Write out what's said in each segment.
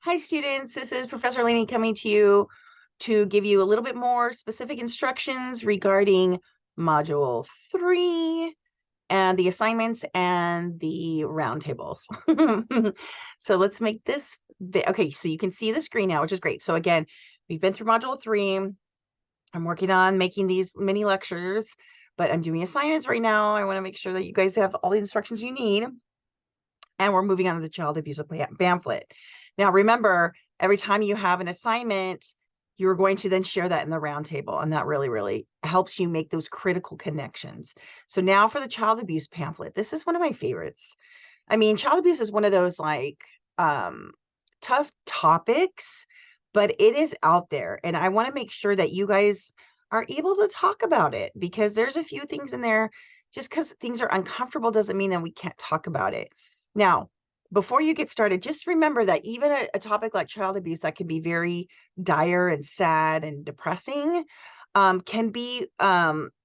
Hi students, this is Professor Laney coming to you to give you a little bit more specific instructions regarding Module 3 and the assignments and the roundtables. So let's make this, okay, so you can see the screen now, which is great. So again, we've been through Module 3. I'm working on making these mini lectures, but I'm doing assignments right now. I want to make sure that you guys have all the instructions you need. And we're moving on to the child abuse pamphlet. Now, remember, every time you have an assignment, you're going to then share that in the roundtable, and that really, really helps you make those critical connections. So now for the child abuse pamphlet, this is one of my favorites. I mean, child abuse is one of those like tough topics, but it is out there, and I want to make sure that you guys are able to talk about it, because there's a few things in there. Just because things are uncomfortable doesn't mean that we can't talk about it. Now, before you get started, just remember that even a topic like child abuse that can be very dire and sad and depressing can be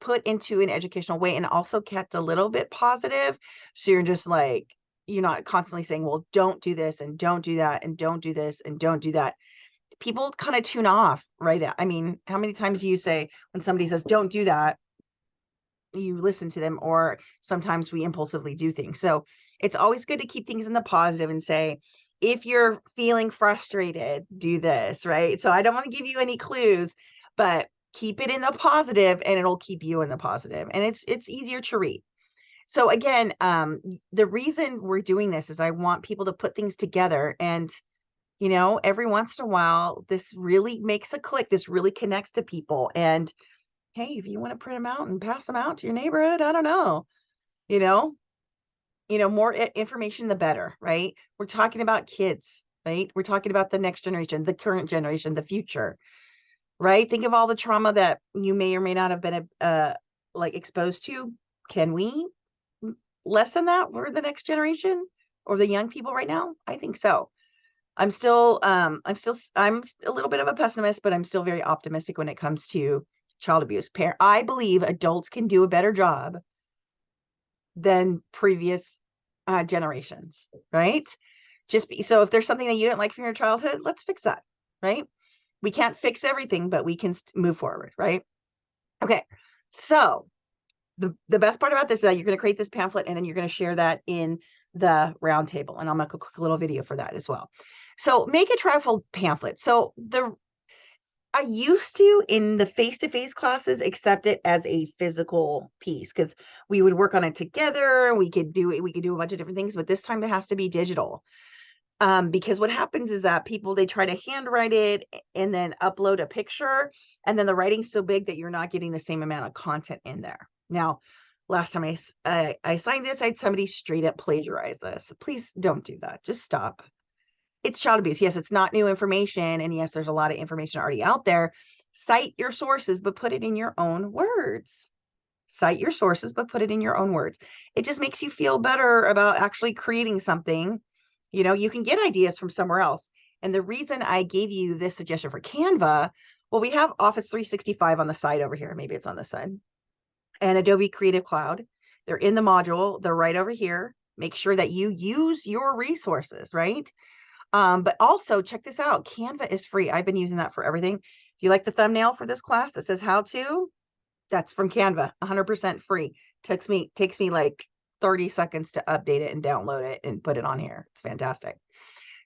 put into an educational way and also kept a little bit positive. So you're just like, you're not constantly saying, well, don't do this and don't do that and don't do this and don't do that. People kind of tune off, right? I mean, how many times do you say when somebody says, don't do that, you listen to them, or sometimes we impulsively do things. So it's always good to keep things in the positive and say, if you're feeling frustrated, do this, right? So I don't want to give you any clues, but keep it in the positive and it'll keep you in the positive, and it's easier to read. So again, the reason we're doing this is I want people to put things together, and every once in a while, this really makes a click. This really connects to people. And hey, if you want to print them out and pass them out to your neighborhood, I don't know, you know, more information, the better, right? We're talking about kids, right? We're talking about the next generation, the current generation, the future, right? Think of all the trauma that you may or may not have been like exposed to. Can we lessen that for the next generation or the young people right now? I think so. I'm a little bit of a pessimist, but I'm still very optimistic when it comes to child abuse. I believe adults can do a better job than previous generations, right? So if there's something that you didn't like from your childhood, let's fix that, right? We can't fix everything, but we can move forward, right? Okay, so the best part about this is that you're going to create this pamphlet, and then you're going to share that in the roundtable, and I'll make a quick little video for that as well. So make a trifold pamphlet. So I used to, in the face-to-face classes, accept it as a physical piece, because we would work on it together. We could do a bunch of different things, but this time it has to be digital. Because what happens is that people, they try to handwrite it and then upload a picture, and then the writing's so big that you're not getting the same amount of content in there. Now, last time I signed this, I had somebody straight up plagiarize this. Please don't do that. Just stop. It's child abuse. Yes, it's not new information. And yes, there's a lot of information already out there. Cite your sources, but put it in your own words. Cite your sources, but put it in your own words. It just makes you feel better about actually creating something. You can get ideas from somewhere else. And the reason I gave you this suggestion for Canva, well, we have Office 365 on the side over here. Maybe it's on this side. And Adobe Creative Cloud. They're in the module. They're right over here. Make sure that you use your resources, right? But also check this out. Canva is free. I've been using that for everything. If you like the thumbnail for this class that says how to, that's from Canva, 100% free. Takes me like 30 seconds to update it and download it and put it on here. It's fantastic.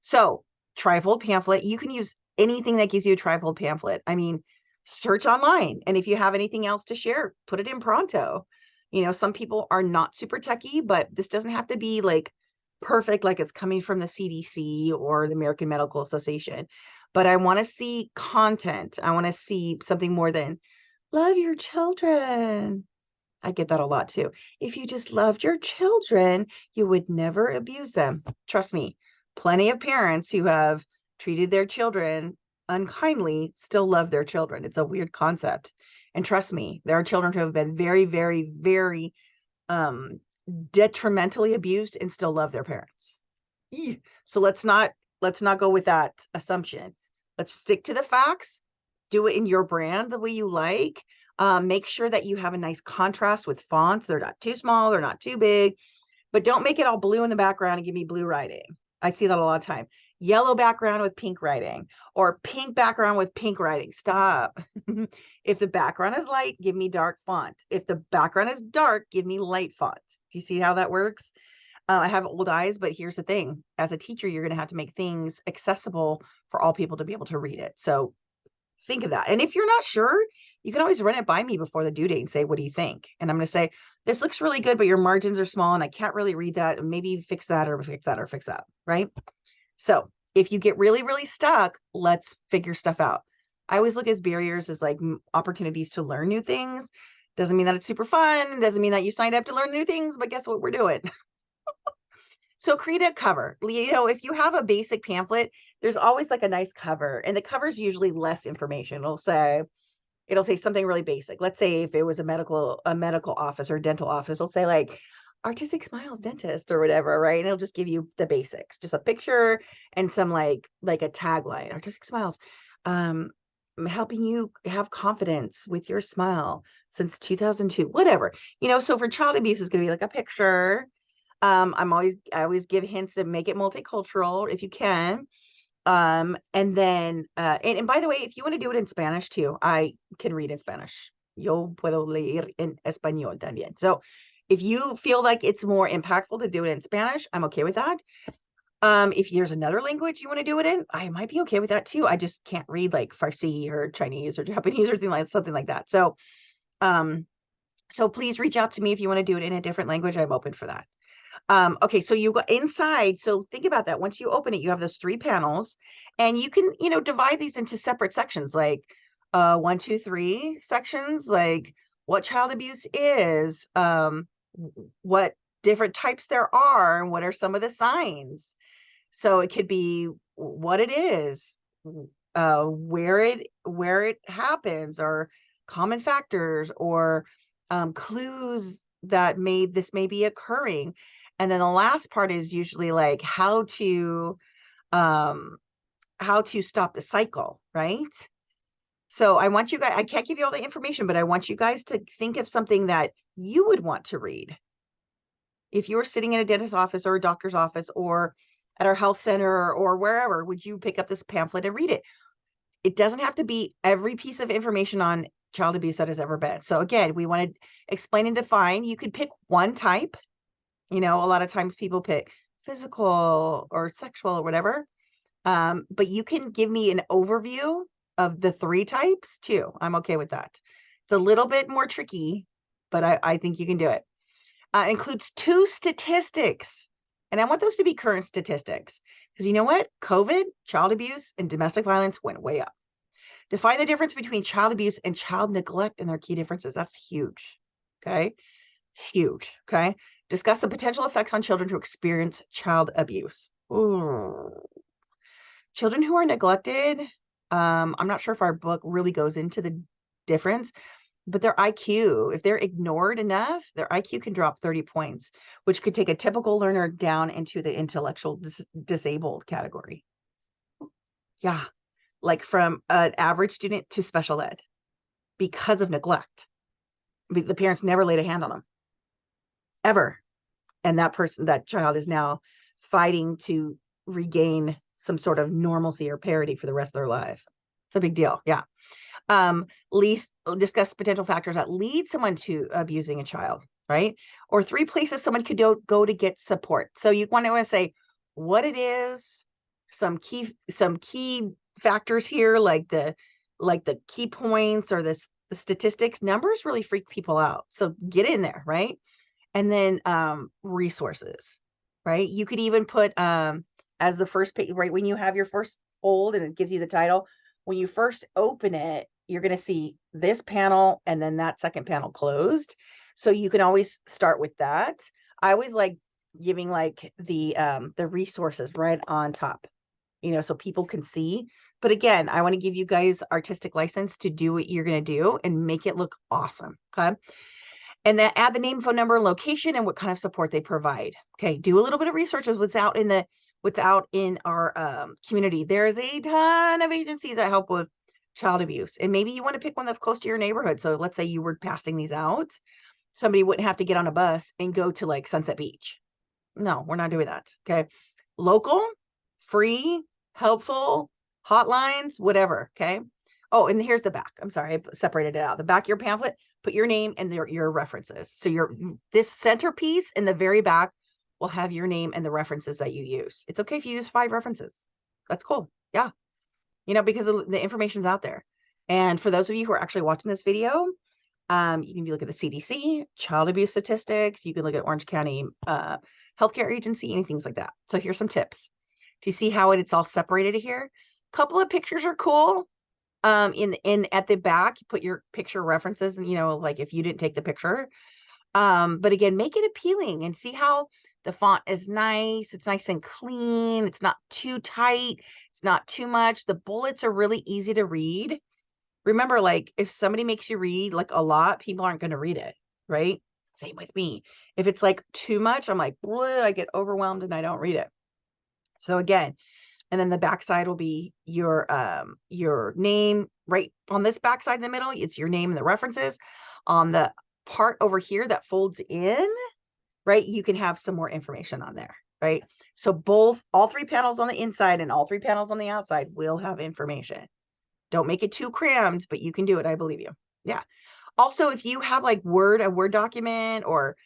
So trifold pamphlet, you can use anything that gives you a trifold pamphlet. I mean, search online. And if you have anything else to share, put it in Pronto. Some people are not super techy, but this doesn't have to be like perfect, like it's coming from the CDC or the American Medical Association. But I want to see content. I want to see something more than love your children. I get that a lot too. If you just loved your children, you would never abuse them. Trust me, plenty of parents who have treated their children unkindly still love their children. It's a weird concept. And trust me, there are children who have been very, very, very detrimentally abused and still love their parents. So let's not go with that assumption. Let's stick to the facts. Do it in your brand the way you like. Make sure that you have a nice contrast with fonts. They're not too small, they're not too big, but don't make it all blue in the background and give me blue writing. I see that a lot of time. yellow background with pink writing, or pink background with pink writing. Stop. If the background is light, give me dark font. If the background is dark, give me light font. Do you see how that works? I have old eyes, but here's the thing. As a teacher, you're going to have to make things accessible for all people to be able to read it. So think of that. And if you're not sure, you can always run it by me before the due date and say, what do you think? And I'm going to say, this looks really good, but your margins are small and I can't really read that. Maybe fix that or fix that or fix that, right? So if you get really, really stuck, let's figure stuff out. I always look at barriers as like opportunities to learn new things. Doesn't mean that it's super fun. Doesn't mean that you signed up to learn new things, but guess what we're doing? So create a cover. You know, if you have a basic pamphlet, there's always like a nice cover, and the cover is usually less information. It'll say something really basic. Let's say if it was a medical office or dental office, it'll say like Artistic Smiles Dentist or whatever, right? And it'll just give you the basics, just a picture and some like a tagline. Artistic Smiles, helping you have confidence with your smile since 2002, whatever. You know, so for child abuse, it's going to be like a picture. I always give hints to make it multicultural if you can. And then, and by the way, if you want to do it in Spanish too, I can read in Spanish. Yo puedo leer en español también. So if you feel like it's more impactful to do it in Spanish, I'm okay with that. If there's another language you want to do it in, I might be okay with that too. I just can't read like Farsi or Chinese or Japanese or something like that. So, so please reach out to me if you want to do it in a different language. I'm open for that. Okay, so you go inside. So think about that. Once you open it, you have those 3 panels, and you can, you know, divide these into separate sections, like 1, 2, 3 sections, like what child abuse is, what different types there are, and what are some of the signs. So it could be what it is, where it happens, or common factors, or clues that this may be occurring. And then the last part is usually like how to stop the cycle, right? So I want you guys, I can't give you all the information, but I want you guys to think of something that you would want to read. If you were sitting in a dentist's office or a doctor's office or at our health center or wherever, would you pick up this pamphlet and read it? It doesn't have to be every piece of information on child abuse that has ever been. So again, we want to explain and define. You could pick one type. You know, a lot of times people pick physical or sexual or whatever. But you can give me an overview of the 3 types too. I'm okay with that. It's a little bit more tricky, but I think you can do it. Includes 2 statistics. And I want those to be current statistics. Because you know what? COVID, child abuse, and domestic violence went way up. Define the difference between child abuse and child neglect and their key differences. That's huge. Okay. Huge. Okay. Discuss the potential effects on children who experience child abuse. Ooh. Children who are neglected. I'm not sure if our book really goes into the difference, but their IQ, if they're ignored enough, their IQ can drop 30 points, which could take a typical learner down into the intellectual disabled category. Yeah. Like from an average student to special ed because of neglect. The parents never laid a hand on them ever. And that child is now fighting to regain some sort of normalcy or parity for the rest of their life. It's a big deal. Yeah. Discuss potential factors that lead someone to abusing a child, right? Or 3 places someone could go to get support. So you want to say what it is, some key factors here, like the key points or the statistics. Numbers really freak people out. So get in there, right? And then resources, right? You could even put as the first page, right? When you have your first fold and it gives you the title, when you first open it, you're going to see this panel and then that second panel closed. So you can always start with that. I always like giving like the resources right on top, you know, so people can see. But again, I want to give you guys artistic license to do what you're going to do and make it look awesome. Okay. And then add the name, phone number, and location, and what kind of support they provide. Okay, do a little bit of research with what's out in our community. There's a ton of agencies that help with child abuse, and maybe you want to pick one that's close to your neighborhood. So let's say you were passing these out, somebody wouldn't have to get on a bus and go to like Sunset Beach. No, we're not doing that. Okay, local, free, helpful, hotlines, whatever. Okay. Oh, and here's the back. I'm sorry, I separated it out. The back of your pamphlet, put your name and your references. So this centerpiece in the very back will have your name and the references that you use. It's okay if you use 5 references. That's cool. Yeah. Because the information's out there. And for those of you who are actually watching this video, you can look at the CDC, child abuse statistics. You can look at Orange County Healthcare Agency, and things like that. So here's some tips. Do you see how it's all separated here? A couple of pictures are cool. In at the back, you put your picture references, and like if you didn't take the picture. But again, make it appealing and see how the font is nice. It's nice and clean. It's not too tight. It's not too much. The bullets are really easy to read. Remember, like if somebody makes you read like a lot, people aren't going to read it, right? Same with me. If it's like too much, I'm like, I get overwhelmed and I don't read it. So again, and then the backside will be your name. Right on this backside in the middle, it's your name and the references. On the part over here that folds in, right, you can have some more information on there, right? So all 3 panels on the inside and all 3 panels on the outside will have information. Don't make it too crammed, but you can do it. I believe you. Yeah. Also, if you have like a Word document, or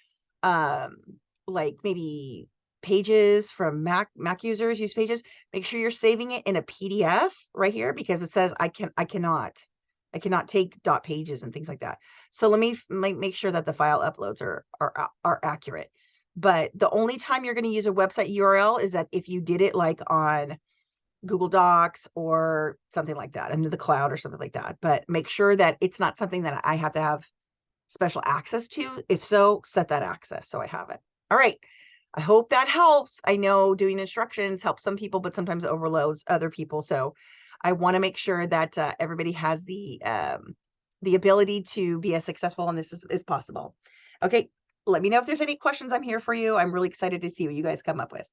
like maybe Pages from Mac users use Pages, make sure you're saving it in a PDF right here, because it says I cannot take dot pages and things like that. So let me make sure that the file uploads are accurate. But the only time you're going to use a website URL is that if you did it like on Google Docs or something like that, into the cloud or something like that. But make sure that it's not something that I have to have special access to. If so, set that access so I have it. All right. I hope that helps. I know doing instructions helps some people, but sometimes it overloads other people. So I want to make sure that everybody has the ability to be as successful in this as possible. Okay. Let me know if there's any questions. I'm here for you. I'm really excited to see what you guys come up with.